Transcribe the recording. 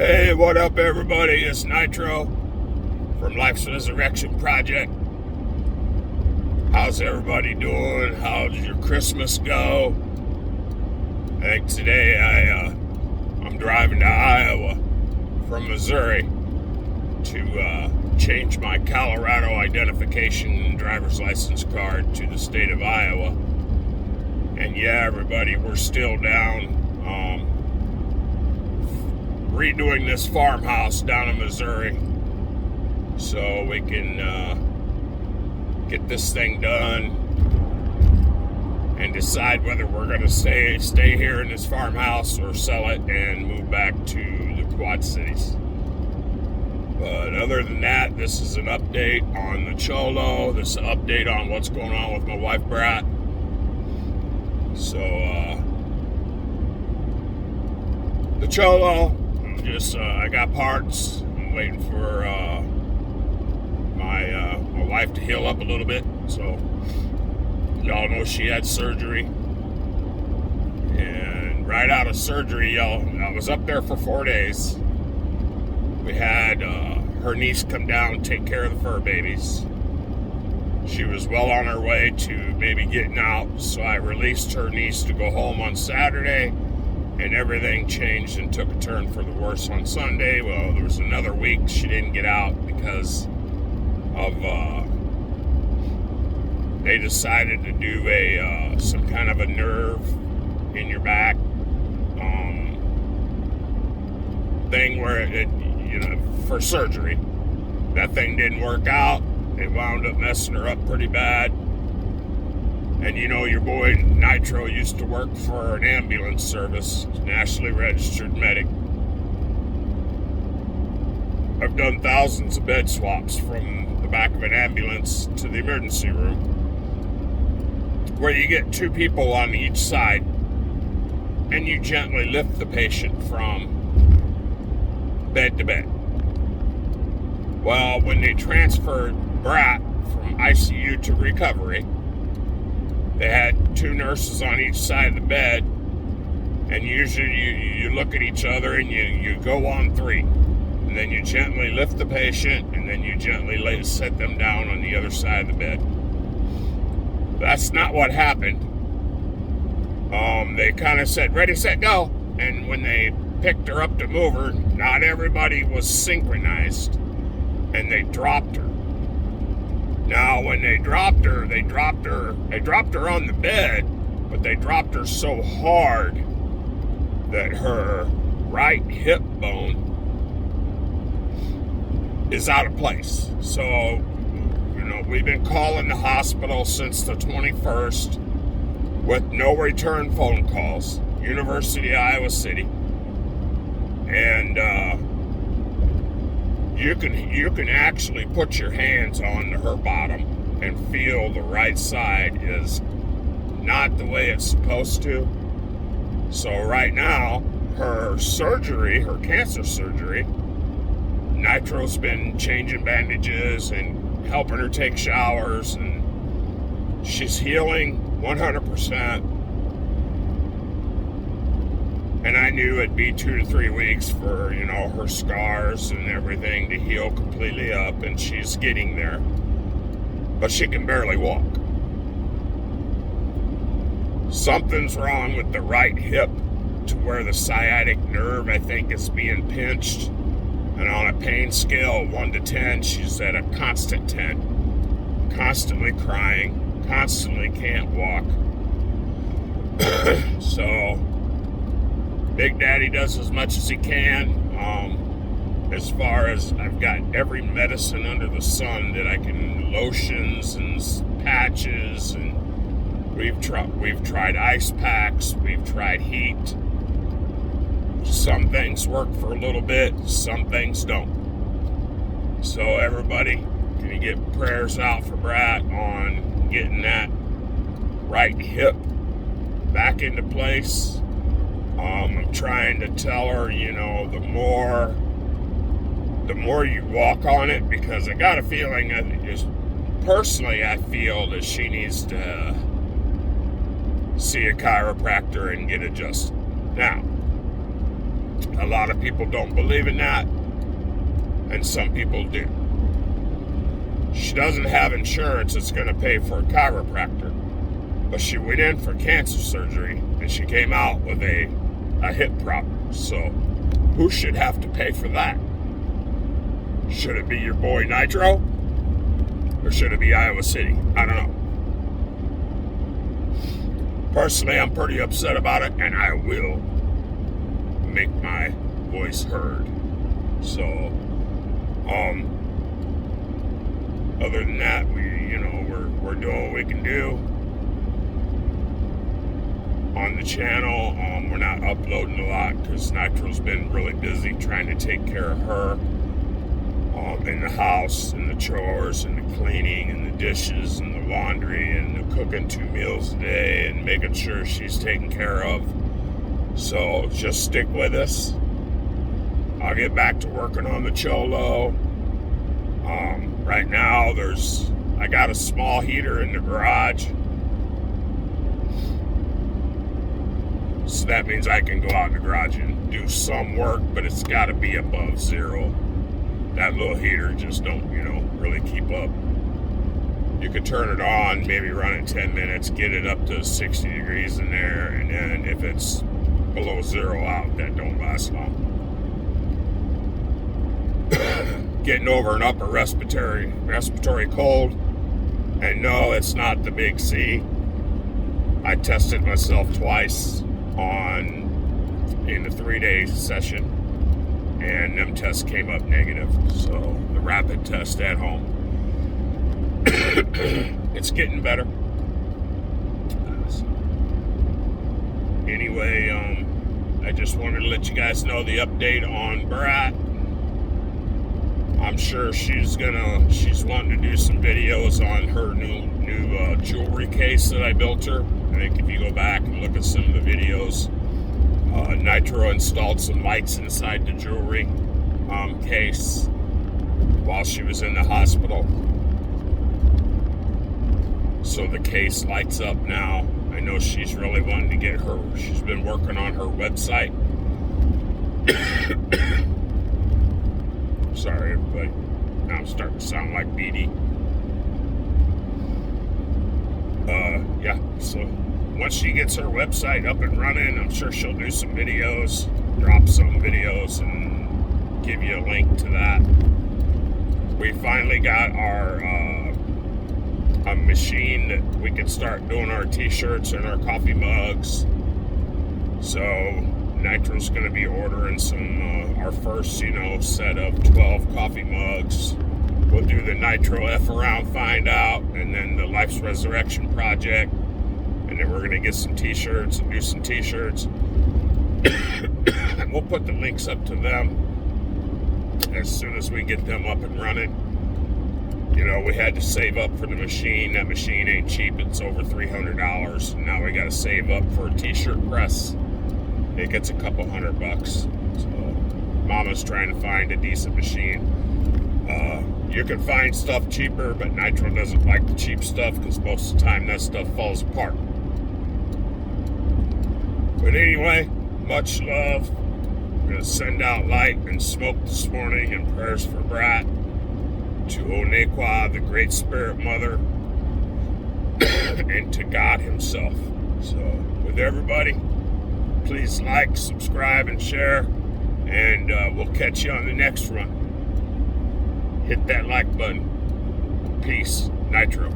Hey, what up, everybody? It's Nitro from Life's Resurrection Project. How's everybody doing? How did your Christmas go? I think today I'm driving to Iowa from Missouri to change my Colorado identification and driver's license card to the state of Iowa. And yeah, everybody, we're still down redoing this farmhouse down in Missouri so we can get this thing done and decide whether we're going to stay here in this farmhouse or sell it and move back to the Quad Cities. But other than that, this is an update on the Cholo. This is an update on what's going on with my wife Brat. So the Cholo, I got parts. I'm waiting for my wife to heal up a little bit. So y'all know she had surgery, and right out of surgery, I was up there for 4 days. We had her niece come down and take care of the fur babies. She was well on her way to maybe getting out, so I released her niece to go home on Saturday. And everything changed and took a turn for the worse on Sunday. Well, there was another week she didn't get out because of they decided to do some kind of a nerve in your back thing where it for surgery. That thing didn't work out. It wound up messing her up pretty bad. And your boy Nitro used to work for an ambulance service, nationally registered medic. I've done thousands of bed swaps from the back of an ambulance to the emergency room, where you get two people on each side, and you gently lift the patient from bed to bed. Well, when they transferred Brat from ICU to recovery, they had two nurses on each side of the bed, and usually you look at each other and you go on three, and then you gently lift the patient, and then you gently set them down on the other side of the bed. That's not what happened. They kind of said, ready, set, go, and when they picked her up to move her, not everybody was synchronized, and they dropped her. Now, when they dropped her on the bed, but they dropped her so hard that her right hip bone is out of place. So, we've been calling the hospital since the 21st with no return phone calls. University of Iowa City. And, you can actually put your hands on her bottom and feel the right side is not the way it's supposed to. So right now, her cancer surgery, Nitro's been changing bandages and helping her take showers, and she's healing 100%. And I knew it'd be 2 to 3 weeks for, her scars and everything to heal completely up, and she's getting there. But she can barely walk. Something's wrong with the right hip to where the sciatic nerve, I think, is being pinched. And on a pain scale, 1 to 10, she's at a constant 10. Constantly crying, constantly can't walk. So Big Daddy does as much as he can. As far as I've got every medicine under the sun that I can, lotions and patches, and we've tried ice packs, we've tried heat. Some things work for a little bit, some things don't. So everybody, can you get prayers out for Brat on getting that right hip back into place? I'm trying to tell her, the more you walk on it, because I got a feeling I feel that she needs to see a chiropractor and get adjusted. Now, A lot of people don't believe in that, and some people do. She doesn't have insurance that's going to pay for a chiropractor, but she went in for cancer surgery, and she came out with a hip prop. So who should have to pay for that? Should it be your boy Nitro? Or should it be Iowa City? I don't know. Personally, I'm pretty upset about it, and I will make my voice heard. So, other than that, we're doing what we can do on the channel. We're not uploading a lot because Nitro's been really busy trying to take care of her in the house, and the chores, and the cleaning, and the dishes, and the laundry, and the cooking 2 meals a day, and making sure she's taken care of. So just stick with us. I'll get back to working on the Cholo. Right now, I got a small heater in the garage. So that means I can go out in the garage and do some work, but it's got to be above zero. That little heater just don't, really keep up. You could turn it on, maybe run it 10 minutes, get it up to 60 degrees in there, and then if it's below zero out, that don't last long. Getting over an upper respiratory cold, and no, it's not the big C. I tested myself twice in the 3-day session, and them tests came up negative. So the rapid test at home, it's getting better. Anyway, I just wanted to let you guys know the update on Brat. I'm sure she's wanting to do some videos on her new jewelry case that I built her. I think if you go back and look at some of the videos, Nitro installed some lights inside the jewelry case while she was in the hospital. So the case lights up now. I know she's really wanting to get she's been working on her website. Sorry, everybody. Now I'm starting to sound like BD. Yeah, so once she gets her website up and running, I'm sure she'll do some videos, drop some videos, and give you a link to that. We finally got a machine that we can start doing our t-shirts and our coffee mugs. So Nitro's going to be ordering our first, set of 12 coffee mugs. We'll do the Nitro F Around Find Out, and then the Life's Resurrection Project, and then we're going to get some t-shirts and do some t-shirts. And we'll put the links up to them as soon as we get them up and running. We had to save up for the machine. That machine ain't cheap. It's over $300. And now we got to save up for a t-shirt press. It gets a couple $100. So Mama's trying to find a decent machine. You can find stuff cheaper, but Nitro doesn't like the cheap stuff because most of the time that stuff falls apart. But anyway, much love. I'm going to send out light and smoke this morning and prayers for Brat, to Onekwa, the Great Spirit Mother, and to God Himself. So, with everybody, please like, subscribe, and share, and we'll catch you on the next run. Hit that like button. Peace. Nitro.